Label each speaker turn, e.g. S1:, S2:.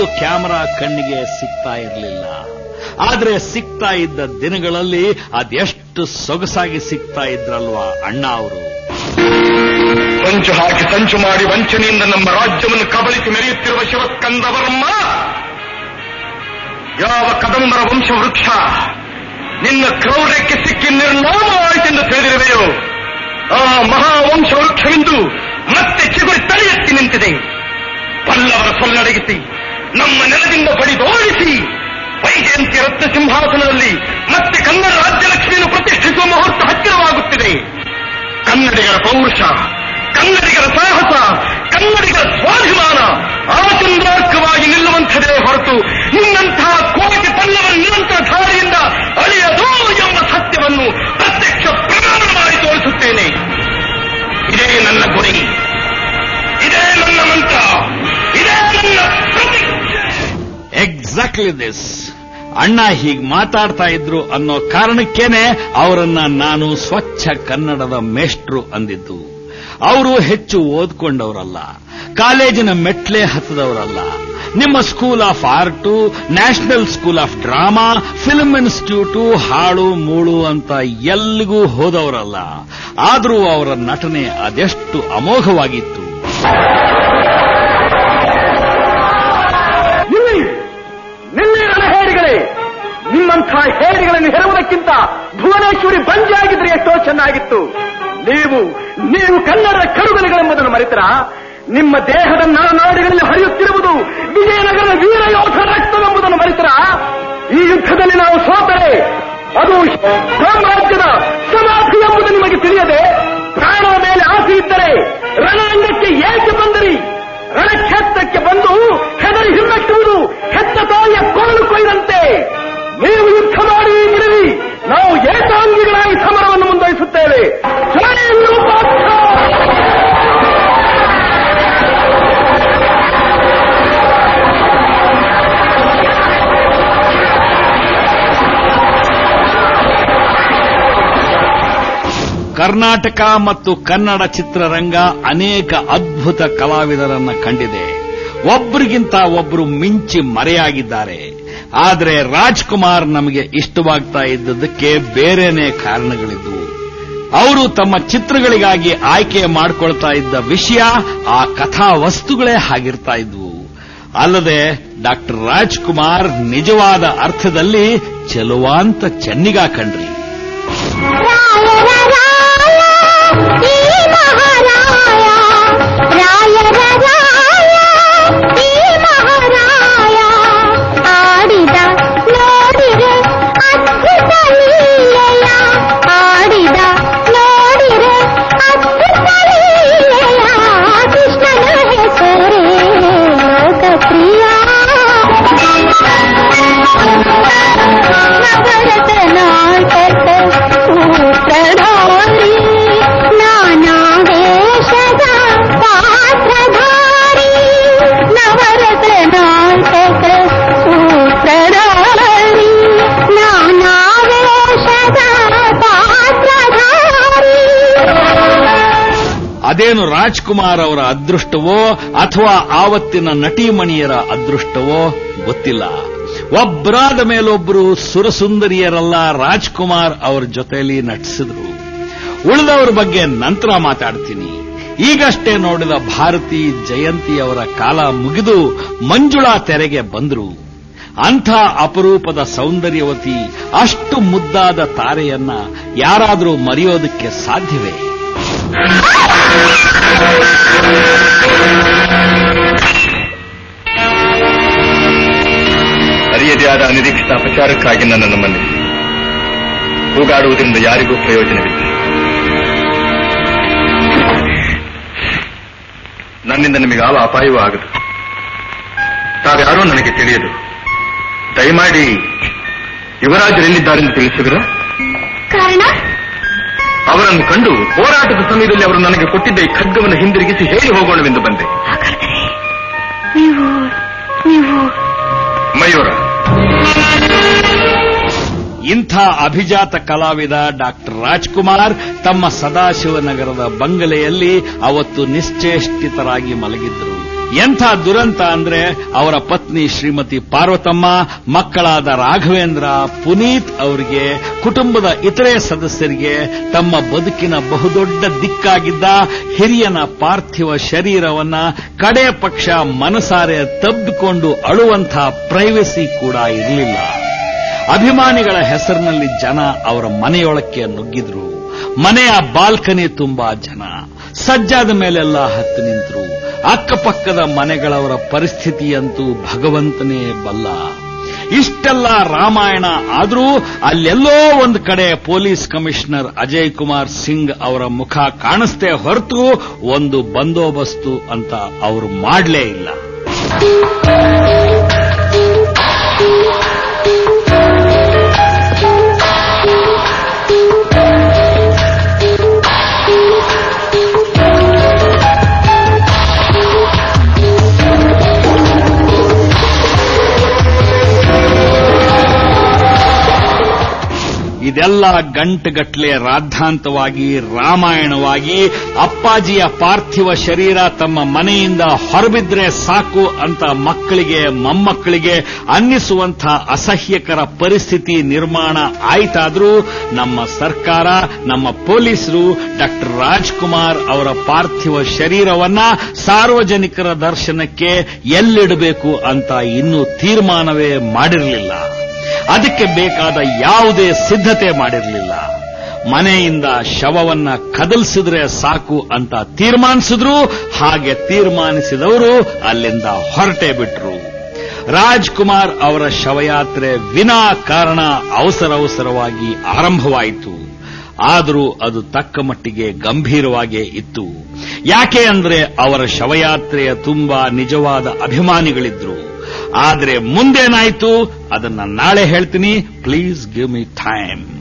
S1: ಯಾವತ್ತೂ ಕ್ಯಾಮರಾ ಕಣ್ಣಿಗೆ ಸಿಗ್ತಾ ಇರಲಿಲ್ಲ. ಆದ್ರೆ ಸಿಗ್ತಾ ಇದ್ದ ದಿನಗಳಲ್ಲಿ ಅದೆಷ್ಟು ಸೊಗಸಾಗಿ ಸಿಗ್ತಾ ಇದ್ರಲ್ವಾ ಅಣ್ಣ ಅವರು.
S2: ಸಂಚು ಹಾಕಿ ಸಂಚು ಮಾಡಿ ವಂಚನೆಯಿಂದ ನಮ್ಮ ರಾಜ್ಯವನ್ನು ಕಬಳಿಸಿ ಮೆರೆಯುತ್ತಿರುವ ಶಿವಸ್ಕಂದವರಮ್ಮ, ಯಾವ ಕದಂಬರ ವಂಶವೃಕ್ಷ ನಿನ್ನ ಕ್ರೌರ್ಯಕ್ಕೆ ಸಿಕ್ಕಿ ನಿರ್ನಾಮವಾಯಿತೆಂದು ತಿಳಿದಿರುವೆಯೋ, ಆ ಮಹಾವಂಶವೃಕ್ಷವೆಂದು ಮತ್ತೆ ಚಿಗುರಿ ತಲೆ ಎತ್ತಿ ನಿಂತಿದೆ. ಪಲ್ಲವರ ಸೊಲ್ಲಡಗಿಸಿ ನಮ್ಮ ನೆಲದಿಂದ ಬಡಿದೋಡಿಸಿ ವೈಜಯಂತಿ ರತ್ನ ಸಿಂಹಾಸನದಲ್ಲಿ ಮತ್ತೆ ಕನ್ನಡ ರಾಜ್ಯಲಕ್ಷ್ಮಿಯನ್ನು ಪ್ರತಿಷ್ಠಿಸುವ ಮುಹೂರ್ತ ಹತ್ತಿರವಾಗುತ್ತಿದೆ. ಕನ್ನಡಿಗರ ಪೌರುಷ, ಕನ್ನಡಿಗರ ಸಾಹಸ, ಕನ್ನಡಿಗರ ಸ್ವಾಭಿಮಾನ ಆಚಂದ್ರಾರ್ಕವಾಗಿ ನಿಲ್ಲುವಂಥದೇ ಹೊರತು ನಿನ್ನಂತಹ ಕೋಟಿ ಪಲ್ಲವ ನಿರಂತರ ಧಾರೆಯಿಂದ ಅಳಿಯದು ಎಂಬ ಸತ್ಯವನ್ನು ಪ್ರತ್ಯಕ್ಷ ಪ್ರಮಾಣ ಮಾಡಿ ತೋರಿಸುತ್ತೇನೆ. ಇದೇ ನನ್ನ ಗುರಿ, ಇದೇ ನನ್ನ ಮಂತ್ರ, ಇದೇ ನನ್ನ ಪ್ರತಿಜ್ಞೆ.
S1: Exactly this. ಅಣ್ಣ ಹೀಗ್ ಮಾತಾಡ್ತಾ ಇದ್ರು ಅನ್ನೋ ಕಾರಣಕ್ಕೇನೆ ಅವರನ್ನ ನಾನು ಸ್ವಚ್ಛ ಕನ್ನಡದ ಮೇಷ್ಟ್ರು ಅಂದಿದ್ದು. ಅವರು ಹೆಚ್ಚು ಓದ್ಕೊಂಡವರಲ್ಲ, ಕಾಲೇಜಿನ ಮೆಟ್ಲೆ ಹತ್ತದವರಲ್ಲ, ನಿಮ್ಮ school of art, national school of drama, film institute, ಹಾಳು ಮೂಳು ಅಂತ ಎಲ್ಲಿಗೂ ಹೋದವರಲ್ಲ. ಆದರೂ ಅವರ ನಟನೆ ಅದೆಷ್ಟು ಅಮೋಘವಾಗಿತ್ತು.
S3: ನಿಮ್ಮಂಥ ಹೇಡಿಗಳನ್ನು ಹೆರುವುದಕ್ಕಿಂತ ಭುವನೇಶ್ವರಿ ಬಂಜೆ ಆಗಿದ್ರೆ ಎಷ್ಟೋ ಚೆನ್ನಾಗಿತ್ತು. ನೀವು ಕನ್ನಡ ಕರುಗಲೆಗಳೆಂಬುದನ್ನು ಮರೆತರ. ನಿಮ್ಮ ದೇಹದ ನರನಾಡಿಗಳಲ್ಲಿ ಹರಿಯುತ್ತಿರುವುದು ವಿಜಯನಗರದ ವೀರ ಯೋಧ ರಕ್ತವೆಂಬುದನ್ನು ಮರೆತರ. ಈ ಯುದ್ಧದಲ್ಲಿ ನಾವು ಸೋತರೆ ಅದು ಸಾಮ್ರಾಜ್ಯದ ಸಮಾಧಿ ಎಂಬುದು ನಿಮಗೆ ತಿಳಿಯದೆ ಪ್ರಾಣದ ಮೇಲೆ ಆಸೆ ಇದ್ದರೆ ರಣರಂಗಕ್ಕೆ ಏಕೆ ಬಂದಿರಿ? ರಣಕ್ಷೇತ್ರಕ್ಕೆ ಬಂದು ಹೆದರಿ ಹಿಮ್ಮೆಟ್ಟುವುದು ಹೆತ್ತ ತಾಯಿಯ ಕೊರಳು ಕೊಯ್ದಂತೆ. ನೀವು ಯುದ್ಧ ಮಾಡಿ ಬಿಡಿರಿ, ನಾವು ಏಕಾಂಗಿಗಳಾಗಿ ಸಮರವನ್ನು ಮುಂದುವರಿಸುತ್ತೇವೆ.
S1: ಕರ್ನಾಟಕ ಮತ್ತು ಕನ್ನಡ ಚಿತ್ರರಂಗ ಅನೇಕ ಅದ್ಭುತ ಕಲಾವಿದರನ್ನ ಕಂಡಿದೆ. ಒಬ್ಬರಿಗಿಂತ ಒಬ್ಬರು ಮಿಂಚಿ ಮರೆಯಾಗಿದ್ದಾರೆ. ಆದರೆ ರಾಜ್ಕುಮಾರ್ ನಮಗೆ ಇಷ್ಟವಾಗ್ತಾ ಇದ್ದದಕ್ಕೆ ಬೇರೆನೇ ಕಾರಣಗಳಿದ್ವು. ಅವರು ತಮ್ಮ ಚಿತ್ರಗಳಿಗಾಗಿ ಆಯ್ಕೆ ಮಾಡಿಕೊಳ್ತಾ ಇದ್ದ ವಿಷಯ, ಆ ಕಥಾ ವಸ್ತುಗಳೇ ಹಾಗಿರ್ತಾ ಇದ್ವು. ಅಲ್ಲದೆ ಡಾಕ್ಟರ್ ರಾಜ್ಕುಮಾರ್ ನಿಜವಾದ ಅರ್ಥದಲ್ಲಿ ಚೆಲುವಾಂತ ಚೆನ್ನಿಗ ಕಣ್ರಿ. ಅದೇನು ರಾಜ್ಕುಮಾರ್ ಅವರ ಅದೃಷ್ಟವೋ ಅಥವಾ ಆವತ್ತಿನ ನಟಿಮಣಿಯರ ಅದೃಷ್ಟವೋ ಗೊತ್ತಿಲ್ಲ. ಒಬ್ಬರಾದ ಮೇಲೊಬ್ಬರು ಸುರಸುಂದರಿಯರೆಲ್ಲ ರಾಜ್ಕುಮಾರ್ ಅವರ ಜೊತೆಯಲ್ಲಿ ನಟಿಸಿದ್ರು. ಉಳಿದವರ ಬಗ್ಗೆ ನಂತರ ಮಾತಾಡ್ತೀನಿ. ಈಗಷ್ಟೇ ನೋಡಿದ ಭಾರತಿ ಜಯಂತಿ ಅವರ ಕಾಲ ಮುಗಿದು ಮಂಜುಳಾ ತೆರೆಗೆ ಬಂದ್ರು. ಅಂಥ ಅಪರೂಪದ ಸೌಂದರ್ಯವತಿ, ಅಷ್ಟು ಮುದ್ದಾದ ತಾರೆಯನ್ನ ಯಾರಾದರೂ ಮರೆಯೋದಕ್ಕೆ ಸಾಧ್ಯವೇ?
S2: ಅರಿಯದೇ ಆದ ಅನಿರೀಕ್ಷಿತ ಅಪಚಾರಕ್ಕಾಗಿ ನನ್ನನ್ನು ಮನ್ನಿಸಿ. ಕೂಗಾಡುವುದರಿಂದ ಯಾರಿಗೂ ಪ್ರಯೋಜನವಿಲ್ಲ. ನನ್ನಿಂದ ನಿಮಗೆ ಯಾವ ಅಪಾಯವೂ ಆಗದು. ತಾವ್ಯಾರೋ ನನಗೆ ತಿಳಿಯದು. ದಯಮಾಡಿ ಯುವರಾಜರೆಲ್ಲಿದ್ದಾರೆಂದು ತಿಳಿಸಿದ್ರ?
S4: ಕಾರಣ?
S2: ಅವರನ್ನು ಕಂಡು ಹೋರಾಟದ ಸಮಯದಲ್ಲಿ ಅವರು ನನಗೆ ಕೊಟ್ಟಿದ್ದ ಈ ಖಡ್ಗವನ್ನು ಹಿಂದಿರುಗಿಸಿ ಹೇಳಿ ಹೋಗೋಣವೆಂದು ಬಂದೆ.
S4: ನೀವು
S2: ಮಯೂರ.
S1: ಇಂಥ ಅಭಿಜಾತ ಕಲಾವಿದ ಡಾಕ್ಟರ್ ರಾಜ್ಕುಮಾರ್ ತಮ್ಮ ಸದಾಶಿವನಗರದ ಬಂಗಲೆಯಲ್ಲಿ ಅವತ್ತು ನಿಶ್ಚೇಷ್ಟಿತರಾಗಿ ಮಲಗಿದ್ದರು. ಎಂಥ ದುರಂತ ಅಂದ್ರೆ ಅವರ ಪತ್ನಿ ಶ್ರೀಮತಿ ಪಾರ್ವತಮ್ಮ, ಮಕ್ಕಳಾದ ರಾಘವೇಂದ್ರ, ಪುನೀತ್ ಅವರಿಗೆ, ಕುಟುಂಬದ ಇತರೆ ಸದಸ್ಯರಿಗೆ ತಮ್ಮ ಬದುಕಿನ ಬಹುದೊಡ್ಡ ದಿಕ್ಕಾಗಿದ್ದ ಹಿರಿಯನ ಪಾರ್ಥಿವ ಶರೀರವನ್ನ ಕಡೆ ಪಕ್ಷ ಮನಸಾರೆ ತಬ್ಬಿಕೊಂಡು ಅಳುವಂಥ ಪ್ರೈವಸಿ ಕೂಡ ಇರಲಿಲ್ಲ. ಅಭಿಮಾನಿಗಳ ಹೆಸರಿನಲ್ಲಿ ಜನ ಅವರ ಮನೆಯೊಳಕ್ಕೆ ನುಗ್ಗಿದ್ರು. ಮನೆಯ ಬಾಲ್ಕನಿ ತುಂಬಾ ಜನ, ಸಜ್ಜಾದ ಮೇಲೆಲ್ಲ ಹತ್ತು ನಿಂತರು. ಅಕ್ಕಪಕ್ಕದ ಮನೆಗಳವರ ಪರಿಸ್ಥಿತಿಯಂತೂ ಭಗವಂತನೇ ಬಲ್ಲ. ಇಷ್ಟೆಲ್ಲ ರಾಮಾಯಣ ಆದರೂ ಅಲ್ಲೆಲ್ಲೋ ಒಂದು ಕಡೆ ಪೊಲೀಸ್ ಕಮಿಷನರ್ ಅಜಯ್ ಕುಮಾರ್ ಸಿಂಗ್ ಅವರ ಮುಖ ಕಾಣಿಸ್ತೇ ಹೊರತು ಒಂದು ಬಂದೋಬಸ್ತು ಅಂತ ಅವರು ಮಾಡಲೇ ಇಲ್ಲ. ಇದೆಲ್ಲ ಗಂಟೆಗಟ್ಟಲೆ ರಾದ್ಧಾಂತವಾಗಿ ರಾಮಾಯಣವಾಗಿ ಅಪ್ಪಾಜಿಯ ಪಾರ್ಥಿವ ಶರೀರ ತಮ್ಮ ಮನೆಯಿಂದ ಹೊರಬಿದ್ರೆ ಸಾಕು ಅಂತ ಮಕ್ಕಳಿಗೆ ಮೊಮ್ಮಕ್ಕಳಿಗೆ ಅನ್ನಿಸುವಂಥ ಅಸಹ್ಯಕರ ಪರಿಸ್ಥಿತಿ ನಿರ್ಮಾಣ ಆಯ್ತಾದ್ರೂ ನಮ್ಮ ಸರ್ಕಾರ, ನಮ್ಮ ಪೊಲೀಸರು ಡಾಕ್ಟರ್ ರಾಜ್ಕುಮಾರ್ ಅವರ ಪಾರ್ಥಿವ ಶರೀರವನ್ನ ಸಾರ್ವಜನಿಕರ ದರ್ಶನಕ್ಕೆ ಎಲ್ಲಿಡಬೇಕು ಅಂತ ಇನ್ನೂ ತೀರ್ಮಾನವೇ ಮಾಡಿರಲಿಲ್ಲ. ಅದಕ್ಕೆ ಬೇಕಾದ ಯಾವುದೇ ಸಿದ್ಧತೆ ಮಾಡಿರಲಿಲ್ಲ. ಮನೆಯಿಂದ ಶವವನ್ನ ಕದಲಿಸಿದ್ರೆ ಸಾಕು ಅಂತ ತೀರ್ಮಾನಿಸಿದ್ರು. ಹಾಗೆ ತೀರ್ಮಾನಿಸಿದವರು ಅಲ್ಲಿಂದ ಹೊರಟೇ ಬಿಟ್ರು. ರಾಜ್ಕುಮಾರ್ ಅವರ ಶವಯಾತ್ರೆ ವಿನಾ ಕಾರಣ ಅವಸರವಾಗಿ ಆರಂಭವಾಯಿತು. ಆದರೂ ಅದು ತಕ್ಕ ಮಟ್ಟಿಗೆ ಗಂಭೀರವಾಗೇ ಇತ್ತು. ಯಾಕೆ ಅಂದ್ರೆ ಅವರ ಶವಯಾತ್ರೆಯ ತುಂಬಾ ನಿಜವಾದ ಅಭಿಮಾನಿಗಳಿದ್ರು. ಆದರೆ ಮುಂದೇನಾಯಿತು ಅದನ್ನ ನಾಳೆ ಹೇಳ್ತೀನಿ. Please give me time.